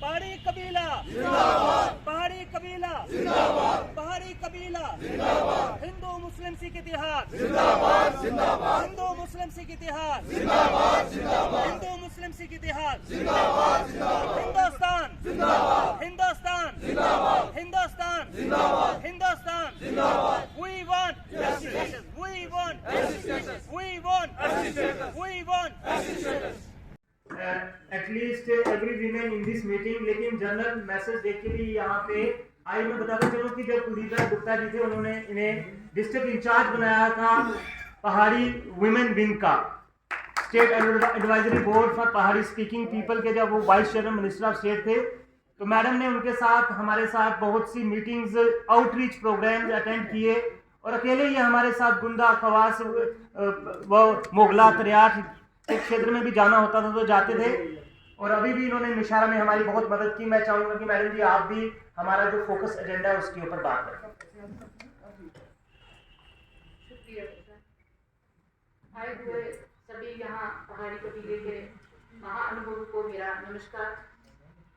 पहाड़ी कबीला पहाड़ी कबीला पहाड़ी कबीला हिंदू मुस्लिम सिख इतिहास हिंदू मुस्लिम सिख इतिहास हिंदू मुस्लिम सिख इतिहास Hindustan Hindustan Hindustan Hindustan we want we want we want we want at least every women in this meeting, लेकिन जनरल मैसेज देख के भी यहाँ पे आई। मैं बताता चलूँ कि जब कुलदीप राज गुप्ता जी थे, उन्होंने इन्हें डिस्ट्रिक्ट इंचार्ज बनाया था पहाड़ी वुमेन विंग का, स्टेट एडवाइजरी बोर्ड फॉर पहाड़ी स्पीकिंग पीपल के जब वो vice chairman minister of state थे, तो मैडम ने उनके साथ हमारे साथ बहुत सी मीटिंग्स आउटरीच प्रोग्राम्स अटेंड किए, और अकेले ही हमारे साथ गुंदा खवास व मोगला तरियाट के क्षेत्र में भी जाना होता था तो जाते थे। और अभी भी इन्होंने निशारा में हमारी बहुत मदद की। मैं चाहूंगा कि मैडम जी आप भी हमारा जो फोकस एजेंडा है उसके ऊपर बात करें। शुक्रिया। आए हुए सभी यहाँ पहाड़ी कबीले के महाअनुभव को मेरा नमस्कार,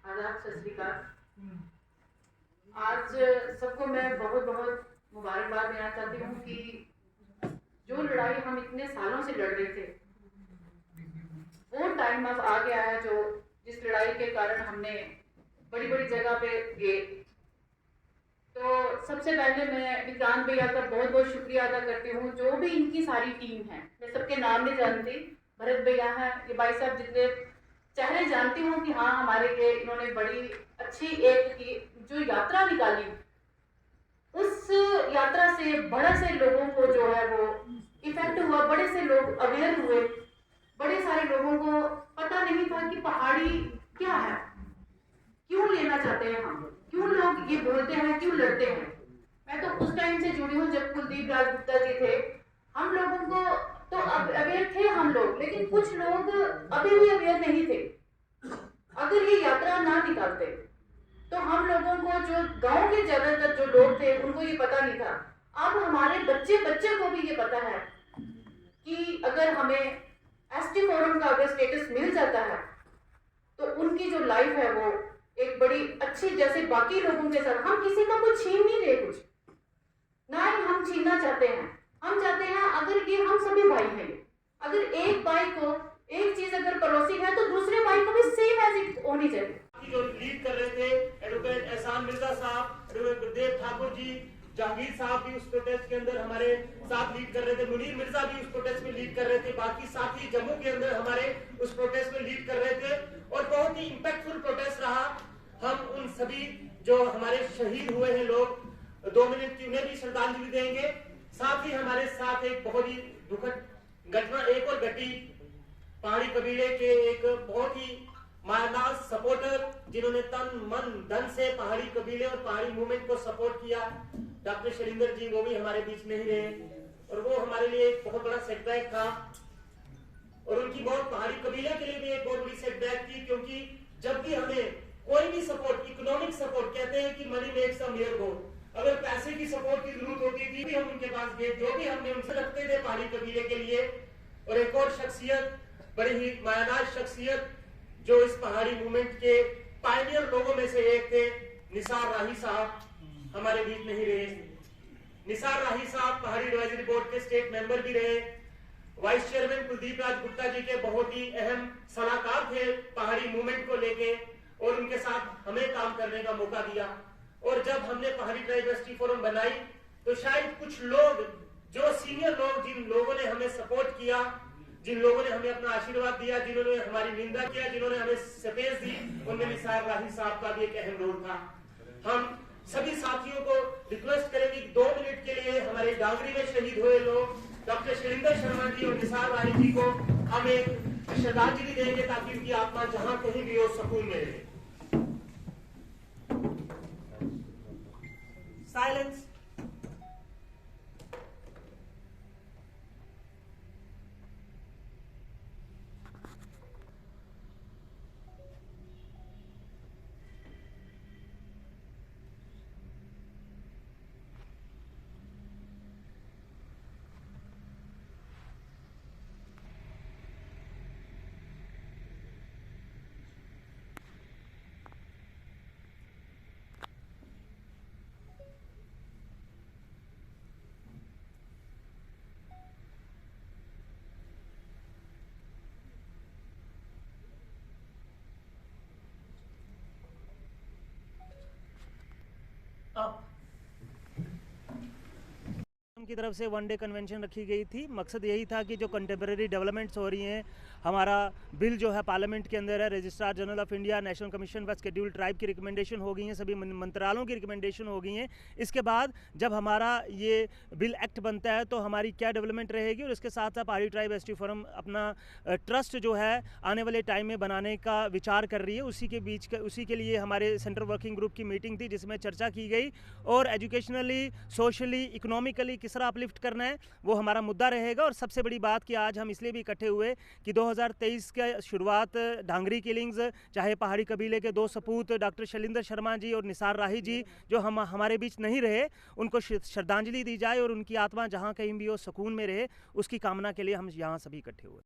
आदाब, सत श्री अकाल। आज सबको मैं बहुत बहुत मुबारकबाद देना चाहती हूँ कि जो लड़ाई हम इतने सालों से लड़ रहे थे, वो टाइम अब आ गया है जो जिस लड़ाई के कारण हमने बड़ी बड़ी जगह पे गए। तो सबसे पहले मैं विक्रांत भैया का बहुत बहुत शुक्रिया अदा करती हूँ, जो भी इनकी सारी टीम है। मैं सबके नाम नहीं जानती, भरत भैया हैं, ये भाई साहब जितने चेहरे जानती हूँ कि हाँ हमारे लिए इन्होंने बड़ी अच्छी एक की जो यात्रा निकाली, उस यात्रा से बड़े से लोगों को जो है वो इफेक्ट हुआ, बड़े से लोग अवेयर हुए। बड़े सारे लोगों को पता नहीं था कि पहाड़ी क्या है, क्यों लेना चाहते हैं हम, क्यों लोग ये बोलते हैं, क्यों लड़ते हैं। मैं तो उस टाइम से जुड़ी हूँ जब कुलदीप राज गुप्ता जी थे। हम लोगों को तो अब अवेयर थे हम लोग, लेकिन कुछ लोग अभी भी अवेयर नहीं थे। अगर ये यात्रा ना निकालते तो हम लोगों को, जो गांव के ज्यादातर जो लोग थे, उनको ये पता नहीं था। अब हमारे बच्चे बच्चे को भी ये पता है कि अगर हमें एसटी फोरम का अगर स्टेटस मिल जाता है तो उनकी जो लाइफ है वो एक बड़ी अच्छी, जैसे बाकी लोगों के साथ। हम किसी का कुछ छीन नहीं रहे, कुछ ना ही हम छीनना चाहते हैं। हम चाहते हैं अगर ये हम सभी भाई हैं, अगर एक भाई को एक चीज अगर पड़ोसी है तो दूसरे भाई को भी सेम एज इट होनी चाहिए। जो लीड कर रहे थे एडवोकेट एहसान मिर्जा साहब, एडवोकेट गुरदेव ठाकुर जी, जहांगीर साहब भी उस प्रोटेस्ट के अंदर हमारे साथ लीड कर रहे थे, मुनीर मिर्जा भी उस प्रोटेस्ट में लीड कर रहे थे, बाकी साथी जम्मू के अंदर हमारे उस प्रोटेस्ट में लीड कर रहे थे, और बहुत ही इंपैक्टफुल प्रोटेस्ट रहा। हम उन सभी जो हमारे शहीद हुए हैं लोग, 2 मिनट की उन्हें भी श्रद्धांजलि देंगे। साथ ही हमारे साथ एक बहुत ही दुखद घटना एक और घटी, पहाड़ी कबीले के एक बहुत ही मायादास सपोर्टर जिन्होंने तन मन धन से पहाड़ी कबीले और पहाड़ी मूवमेंट को सपोर्ट किया, डॉक्टर शैलेंद्र जी, वो भी हमारे बीच नहीं रहे, और वो हमारे लिए एक बहुत बड़ा सेटबैक था। और उनकी बहुत पहाड़ी कबीले के लिए भी एक बहुत बड़ी सेटबैक थी, क्योंकि जब भी हमें कोई भी सपोर्ट, इकोनॉमिक सपोर्ट, कहते हैं कि मनी मेक्स अ मेयर गो, अगर पैसे की सपोर्ट की जरूरत होती थी भी हम उनके पास गए, जो भी हमने उनसे रखते थे पहाड़ी कबीले के लिए। और एक और शख्सियत, बड़ी ही मायादार शख्सियत, जो इस पहाड़ी मूवमेंट के पायनियर लोगों में से एक थे, निसार राही साहब, हमारे बीच नहीं रहे। निसार राही साहब पहाड़ी एडवाइजरी बोर्ड के स्टेट मेंबर भी रहे, वाइस चेयरमैन कुलदीप राज गुप्ता जी के बहुत ही अहम सलाहकार थे पहाड़ी मूवमेंट को लेके, और उनके साथ हमें काम करने का मौका दिया। और जब हमने पहाड़ी ट्राइबल फोरम बनाई तो शायद कुछ लोग, जो सीनियर लोग, जिन लोगों ने हमें सपोर्ट किया, जिन लोगों ने हमें अपना आशीर्वाद दिया, जिन्होंने हमारी निंदा किया, जिन्होंने हमें स्पेस दी, उनमें निसार राही साहब का भी एक अहम रोल था। हम सभी साथियों को रिक्वेस्ट करेंगे कि 2 मिनट के लिए हमारे डांगरी में शहीद हुए लोग डॉक्टर शैलेंद्र शर्मा जी और निसार राही जी को हम एक श्रद्धांजलि देंगे, ताकि उनकी आत्मा जहां कहीं भी हो सुकून में रहे। साइलेंस। की तरफ से वन डे कन्वेंशन रखी गई थी। मकसद यही था कि जो कंटेम्प्रेरी डेवलपमेंट्स हो रही हैं, हमारा बिल जो है पार्लियामेंट के अंदर है, registrar general of India, national commission for scheduled tribe की रिकमेंडेशन हो गई हैं, सभी मंत्रालयों की रिकमेंडेशन हो गई हैं। इसके बाद जब हमारा ये बिल एक्ट बनता है तो हमारी क्या डेवलपमेंट रहेगी, और इसके साथ साथ पहाड़ी ट्राइब एसटी फोरम अपना ट्रस्ट जो है आने वाले टाइम में बनाने का विचार कर रही है। उसी के लिए हमारे सेंट्रल वर्किंग ग्रुप की मीटिंग थी जिसमें चर्चा की गई, और एजुकेशनली, सोशली, इकोनॉमिकली किस तरह अपलिफ्ट करना है वो हमारा मुद्दा रहेगा। और सबसे बड़ी बात कि आज हम इसलिए भी इकट्ठे हुए कि 2023 का शुरुआत ढांगरी किलिंग्स, चाहे पहाड़ी कबीले के 2 सपूत डॉक्टर शैलेंद्र शर्मा जी और निसार राही जी जो हमारे बीच नहीं रहे, उनको श्रद्धांजलि दी जाए और उनकी आत्मा जहाँ कहीं भी हो सुकून में रहे, उसकी कामना के लिए हम यहाँ सभी इकट्ठे हुए।